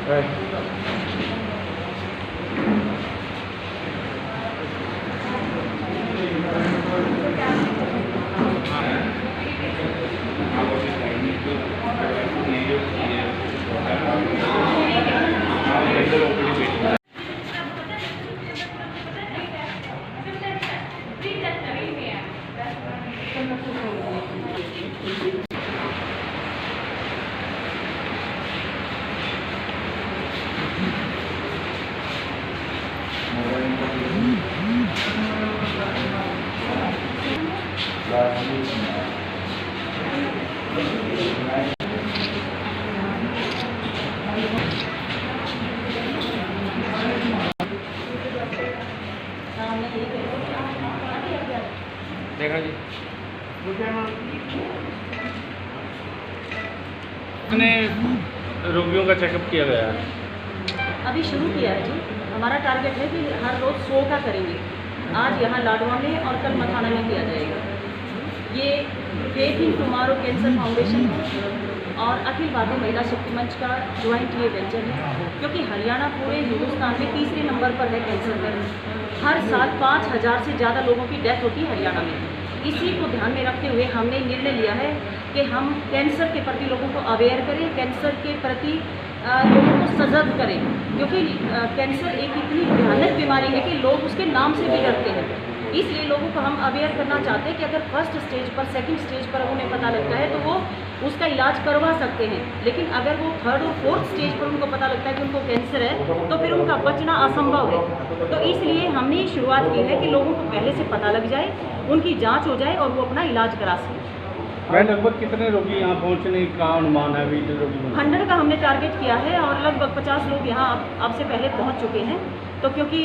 देखा जी कितने रोगियों का चेकअप किया गया है? अभी शुरू किया है जी। हमारा टारगेट है कि हर रोज़ 100 का करेंगे। आज यहाँ लाडवा में और कल मथाना में किया जाएगा। ये faith in tomorrow cancer foundation और अखिल भारतीय महिला शक्ति मंच का ज्वाइंट ये वेंचर है, क्योंकि हरियाणा पूरे हिंदुस्तान में तीसरे नंबर पर है कैंसर में। हर साल 5000 से ज़्यादा लोगों की डेथ होती है हरियाणा में। इसी को ध्यान में रखते हुए हमने निर्णय लिया है कि हम कैंसर के प्रति लोगों को अवेयर करें, कैंसर के प्रति लोगों को सजग करें, क्योंकि कैंसर एक इतनी भयानक बीमारी है कि लोग उसके नाम से भी डरते हैं। इसलिए लोगों को हम अवेयर करना चाहते हैं कि अगर फर्स्ट स्टेज पर, सेकंड स्टेज पर उन्हें पता लगता है तो वो उसका इलाज करवा सकते हैं, लेकिन अगर वो थर्ड और फोर्थ स्टेज पर उनको पता लगता है कि उनको कैंसर है तो फिर उनका बचना असंभव है। तो इसलिए हमने ये शुरुआत की है कि लोगों को पहले से पता लग जाए, उनकी जाँच हो जाए और वो अपना इलाज करा सकें। मैं लगभग कितने रोगी यहाँ पहुँचने का अनुमान है? अभी 100 का हमने टारगेट किया है और लगभग 50 लोग यहाँ अब से पहले पहुँच चुके हैं। तो क्योंकि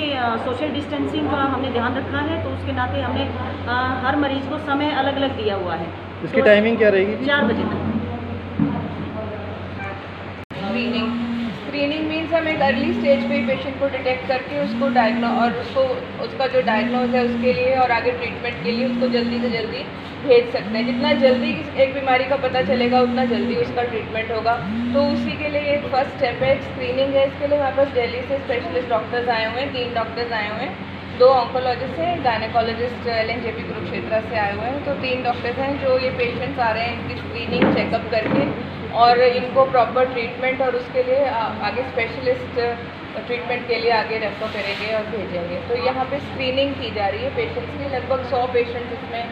सोशल डिस्टेंसिंग का हमने ध्यान रखा है तो उसके नाते हमने हर मरीज को समय अलग अलग दिया हुआ है। इसकी तो टाइमिंग क्या रहेगी? 4 बजे तक। स्क्रीनिंग मीन्स हम एक अर्ली स्टेज पे पेशेंट को डिटेक्ट करके उसको उसका जो डायग्नोज है उसके लिए और आगे ट्रीटमेंट के लिए उसको जल्दी से जल्दी भेज सकते हैं। जितना जल्दी एक बीमारी का पता चलेगा उतना जल्दी उसका ट्रीटमेंट होगा। तो उसी के लिए एक फर्स्ट स्टेप है, स्क्रीनिंग है। इसके लिए हमारे पास दिल्ली से स्पेशलिस्ट डॉक्टर्स आए हुए हैं, 3 डॉक्टर्स आए हुए हैं, 2 ऑन्कोलॉजिस्ट हैं, गायनेकोलॉजिस्ट LNJP कुरुक्षेत्र से आए हुए हैं। तो 3 डॉक्टर्स हैं जो ये पेशेंट्स आ रहे हैं, इनकी स्क्रीनिंग चेकअप करके और इनको प्रॉपर ट्रीटमेंट और उसके लिए आगे स्पेशलिस्ट ट्रीटमेंट के लिए आगे रेफर करेंगे और भेजेंगे। तो यहाँ पे स्क्रीनिंग की जा रही है पेशेंट्स की। लगभग 100 पेशेंट्स इसमें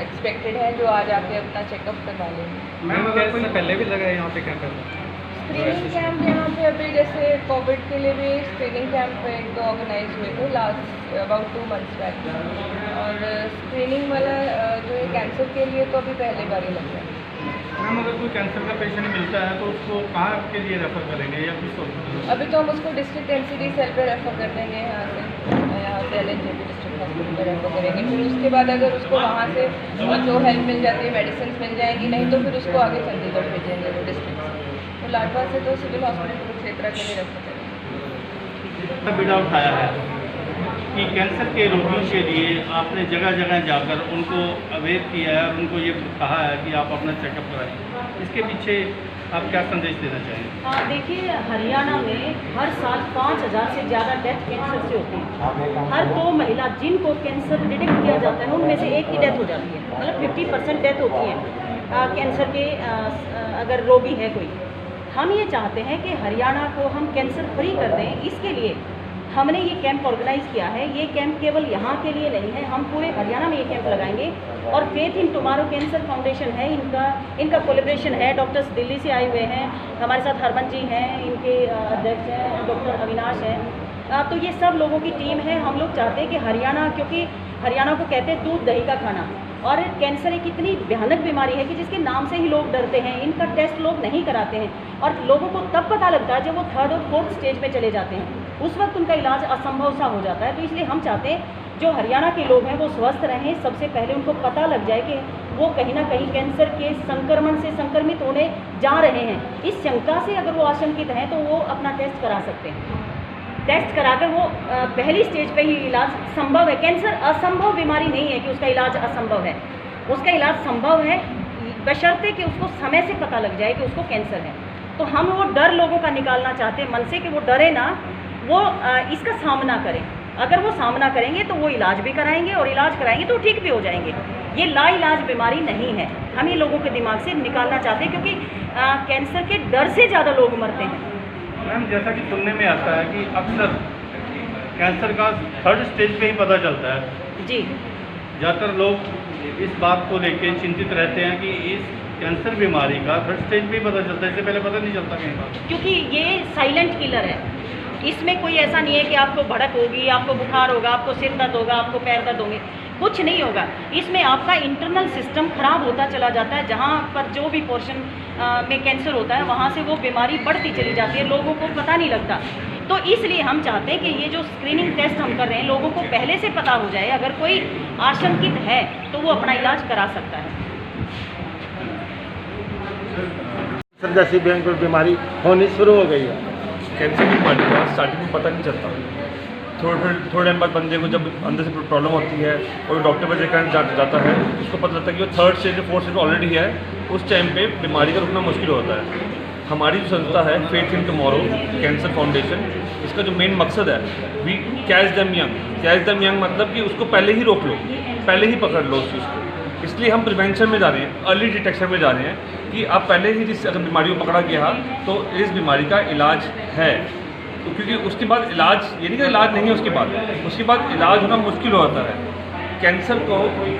एक्सपेक्टेड हैं जो आज आके अपना चेकअप करवा लेंगे। मैम अगर कोई पहले भी लगा है यहाँ पे क्या करना है? स्क्रीनिंग कैंप यहाँ पे अभी जैसे कोविड के लिए भी स्क्रीनिंग कैंप एक तो ऑर्गेनाइज हुए थे लास्ट अबाउट 2 मंथ्स बैक, और स्क्रीनिंग वाला जो है कैंसर के लिए तो अभी पहले बार ही लग रहा है। मैम अगर कोई कैंसर का पेशेंट मिलता है तो उसको कहाँ के लिए रेफर करेंगे या किस हॉस्पिटल? अभी तो हम उसको डिस्ट्रिक्ट NCD सेल पे रेफर कर देंगे, यहाँ से LNJP डिस्ट्रिक्ट हॉस्पिटल पर रेफर करेंगे। फिर उसके बाद अगर उसको वहाँ से जो हेल्प मिल जाती है, मेडिसिन मिल जाएगी, नहीं तो फिर उसको आगे चंडीगढ़ भेजेंगे वो डिस्ट्रिक्ट से। तो लाडवा से तो सिविल हॉस्पिटल कुरुक्षेत्र के लिए रेफर करेंगे। बीड़ा उठाया है कि कैंसर के रोगियों के लिए आपने जगह जगह जाकर उनको अवेयर किया है और उनको ये कहा है कि आप अपना चेकअप कराएं। इसके पीछे आप क्या संदेश देना चाहेंगे? देखिए, हरियाणा में हर साल 5000 से ज़्यादा डेथ कैंसर से होती है। हर 2 महिला जिनको कैंसर डिटेक्ट किया जाता है उनमें से एक की डेथ हो जाती है। मतलब 50% डेथ होती है कैंसर के अगर रोगी है कोई। हम ये चाहते हैं कि हरियाणा को हम कैंसर फ्री कर दें। इसके लिए हमने ये कैंप ऑर्गेनाइज किया है। ये कैंप केवल यहाँ के लिए नहीं है, हम पूरे हरियाणा में ये कैंप लगाएंगे। और faith in tomorrow cancer foundation है, इनका कोलैबोरेशन है। डॉक्टर्स दिल्ली से आए हुए हैं, हमारे साथ हरमन जी हैं, इनके अध्यक्ष हैं डॉक्टर अविनाश हैं। तो ये सब लोगों की टीम है। हम लोग चाहते हैं कि हरियाणा, क्योंकि हरियाणा को कहते हैं दूध दही का खाना, और कैंसर एक इतनी भयानक बीमारी है कि जिसके नाम से ही लोग डरते हैं। इनका टेस्ट लोग नहीं कराते हैं और लोगों को तब पता लगता है जब वो 3rd और 4th स्टेज में चले जाते हैं। उस वक्त उनका इलाज असंभव सा हो जाता है। तो इसलिए हम चाहते हैं जो हरियाणा के लोग हैं वो स्वस्थ रहें। सबसे पहले उनको पता लग जाए कि वो कहीं ना कहीं कैंसर के संक्रमण से संक्रमित होने जा रहे हैं। इस शंका से अगर वो आशंकित हैं तो वो अपना टेस्ट करा सकते हैं। टेस्ट कराकर वो पहली स्टेज पे ही इलाज संभव है। कैंसर असंभव बीमारी नहीं है कि उसका इलाज असंभव है, उसका इलाज संभव है, बशर्ते कि उसको समय से पता लग जाए कि उसको कैंसर है। तो हम वो डर लोगों का निकालना चाहते हैं मन से कि वो डरे ना, वो इसका सामना करें। अगर वो सामना करेंगे तो वो इलाज भी कराएंगे, और इलाज कराएंगे तो ठीक भी हो जाएंगे। ये लाइलाज बीमारी नहीं है, हम ये लोगों के दिमाग से निकालना चाहते हैं, क्योंकि कैंसर के डर से ज़्यादा लोग मरते हैं। मैम, जैसा कि सुनने में आता है कि अक्सर कैंसर का 3rd स्टेज पे ही पता चलता है। जी, ज़्यादातर लोग इस बात को लेकर चिंतित रहते हैं कि इस कैंसर बीमारी का 3rd स्टेज पे ही पता चलता है, इससे पहले पता नहीं चलता कहीं पर। क्योंकि ये साइलेंट किलर है, इसमें कोई ऐसा नहीं है कि आपको भड़क होगी, आपको बुखार होगा, आपको सिर दर्द होगा, आपको पैर दर्द होंगे, कुछ नहीं होगा। इसमें आपका इंटरनल सिस्टम खराब होता चला जाता है, जहाँ पर जो भी पोर्शन में कैंसर होता है वहाँ से वो बीमारी बढ़ती चली जाती है, लोगों को पता नहीं लगता। तो इसलिए हम चाहते हैं कि ये जो स्क्रीनिंग टेस्ट हम कर रहे हैं, लोगों को पहले से पता हो जाए, अगर कोई आशंकित है तो वो अपना इलाज करा सकता है। कैंसर जैसी भयंकर बीमारी होनी शुरू हो गई है। कैंसर की बीमारी का स्टार्टिंग में पता नहीं चलता, थोड़े टाइम बाद बंदे को जब अंदर से प्रॉब्लम होती है और डॉक्टर पर देखकर जाता है, उसको पता लगता है कि वो 3rd stage 4th stage already है। उस टाइम पे बीमारी का रुकना मुश्किल होता है। हमारी जो संस्था है faith in tomorrow cancer foundation, इसका जो मेन मकसद है वी कैच देम यंग मतलब कि उसको पहले ही रोक लो, पहले ही पकड़ लो उस चीज़ को। इसलिए हम प्रिवेंशन में जा रहे हैं, अर्ली डिटेक्शन में जा रहे हैं कि आप पहले ही जिस अगर बीमारी को पकड़ा गया तो इस बीमारी का इलाज है। तो क्योंकि उसके बाद इलाज, ये नहीं कि इलाज नहीं है, उसके बाद इलाज होना मुश्किल हो जाता है। कैंसर को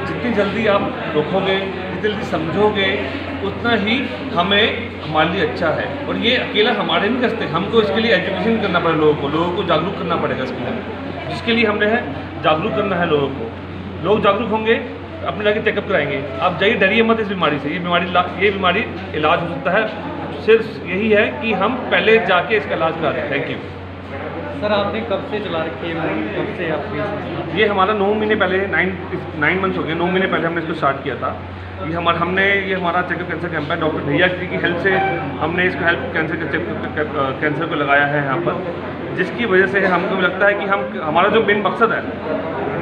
जितनी जल्दी आप रोकोगे, जितनी जल्दी समझोगे, उतना ही हमारे लिए अच्छा है। और ये अकेला हमारे नहीं कर सकते, हमको इसके लिए एजुकेशन करना पड़ेगा, लोगों को जागरूक करना पड़ेगा इसके लिए, जिसके लिए हमने है जागरूक करना है लोगों को। लोग जागरूक होंगे, अपने जाके चेकअप कराएंगे। आप जाइए, डरिए मत इस बीमारी से, ये बीमारी इलाज हो सकता है। सिर्फ यही है कि हम पहले जाके इसका इलाज करा दें। Thank you sir. आपने कब से चला रखी है, कब से आप? ये हमारा 9 महीने पहले 9 मंथ्स हो गए, 9 महीने पहले हमने इसको स्टार्ट किया था। ये हमारा चेकअप कैंसर कैंप है। डॉक्टर भैया जी की हेल्प से हमने इसको कैंसर को लगाया है यहाँ पर, जिसकी वजह से हमको लगता है कि हमारा जो मेन मकसद है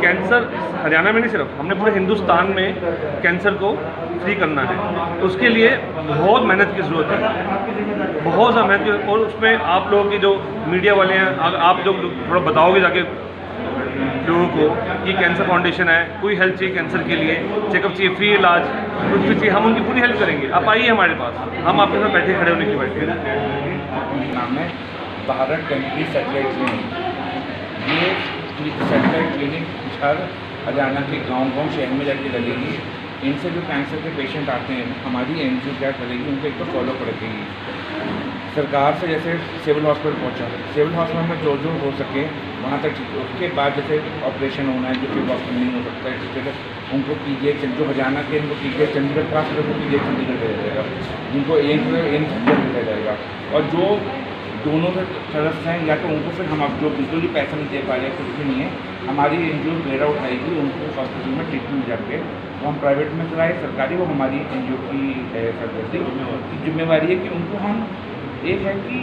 कैंसर हरियाणा में नहीं, सिर्फ हमने पूरे हिंदुस्तान में कैंसर को फ्री करना है। उसके लिए बहुत मेहनत की ज़रूरत है, बहुत ज़्यादा मेहनत की। और उसमें आप लोगों की जो मीडिया वाले हैं, आप जो थोड़ा बताओगे जाके लोगों को कि कैंसर फाउंडेशन है, कोई हेल्प चाहिए कैंसर के लिए, चेकअप चाहिए, फ्री इलाज, कुछ भी चाहिए, हम उनकी पूरी हेल्प करेंगे। आप आइए हमारे पास, हम आपके साथ बैठे खड़े होने की बैठे। नाम है भारत डेंटली सैटेलाइट क्लिनिक। ये सैटेलाइट क्लिनिक हर हरियाणा के गांव शहर में जाके लगेगी। इनसे जो कैंसर के पेशेंट आते हैं, हमारी एनजीओ क्या करेगी, उनको एक तो फॉलो रखेगी। सरकार से जैसे सिविल हॉस्पिटल पहुंचा, सिविल हॉस्पिटल में जो हो सके वहाँ तक ठीक है। उसके बाद जैसे ऑपरेशन होना है जो सिविल हॉस्पिटल नहीं हो सकता है, जिससे उनको पीजीआई जो हरियाणा के इनको पीजीआई चंडीगढ़ पास को पीजीआई चंडीगढ़ भेजा जाएगा, जिनको एम्स भेजा जाएगा। और जो दोनों से सदस्य हैं, या तो उनको फिर हम आप जो बिल्कुल भी पैसा नहीं दे पा रहे, कुछ भी नहीं है, हमारी एनजीओ बेड़ा उठाएगी, उनको हॉस्पिटल में ट्रीटमेंट जाके वो हम प्राइवेट में कराए, सरकारी वो हमारी एनजीओ की सरकारी की जिम्मेवारी है कि उनको हम एक है कि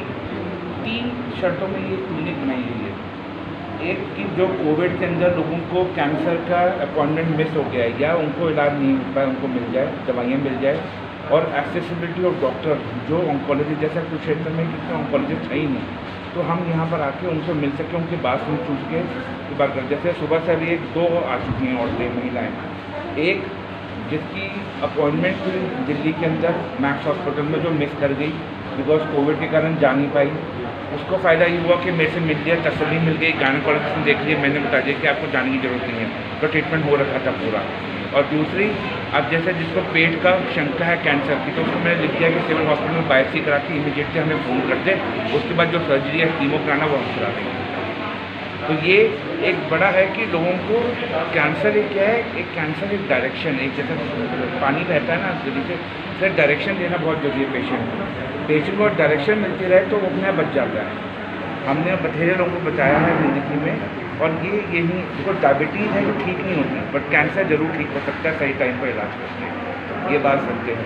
3 शर्तों में ये क्लिनिक बनाई गई है। एक कि जो कोविड के अंदर लोगों को कैंसर का अपॉइंटमेंट मिस हो गया है या उनको इलाज नहीं हो पाया, उनको मिल जाए, दवाइयाँ मिल जाए। और एक्सेसिबिलिटी ऑफ डॉक्टर, जो ऑन्कोलॉजी जैसा कुछ क्षेत्र में कितने ऑन्कोलॉजिस्ट है ही नहीं, तो हम यहाँ पर आके उनसे मिल सकें, उनकी बात सुन के बात करें। जैसे सुबह से अभी 2 आ चुकी हैं औरतें, महिलाएँ। एक जिसकी अपॉइंटमेंट दिल्ली के अंदर मैक्स हॉस्पिटल में जो मिस कर गई बिकॉज कोविड के कारण जा नहीं पाई, उसको फ़ायदा ये हुआ कि मेरे से मिल गया, तसल्ली मिल गई, गायनेकोलॉजिस्ट ने देख लिया, मैंने बता दिया कि आपको जाने की ज़रूरत नहीं है, तो ट्रीटमेंट हो रखा था पूरा। और दूसरी, अब जैसे जिसको पेट का शंका है कैंसर की, तो उसको मैंने लिख दिया कि सिविल हॉस्पिटल में बायोप्सी करा के इमीडिएटली हमें फ़ोन कर दे, उसके बाद जो सर्जरी है कीमो कराना वो हम करा देंगे। तो ये एक बड़ा है कि लोगों को कैंसर एक क्या है, एक कैंसर एक डायरेक्शन, एक जैसा पानी रहता है ना गली से, फिर डायरेक्शन देना बहुत जरूरी है। पेशेंट को डायरेक्शन मिलती रहे तो वो अपने बच जाता है। हमने बथेरे लोगों को बचाया है ज़िंदगी में। और यही देखो, डायबिटीज़ है जो ठीक नहीं होती, बट कैंसर जरूर ठीक हो सकता है सही टाइम पर इलाज करके, ये बात समझते हैं।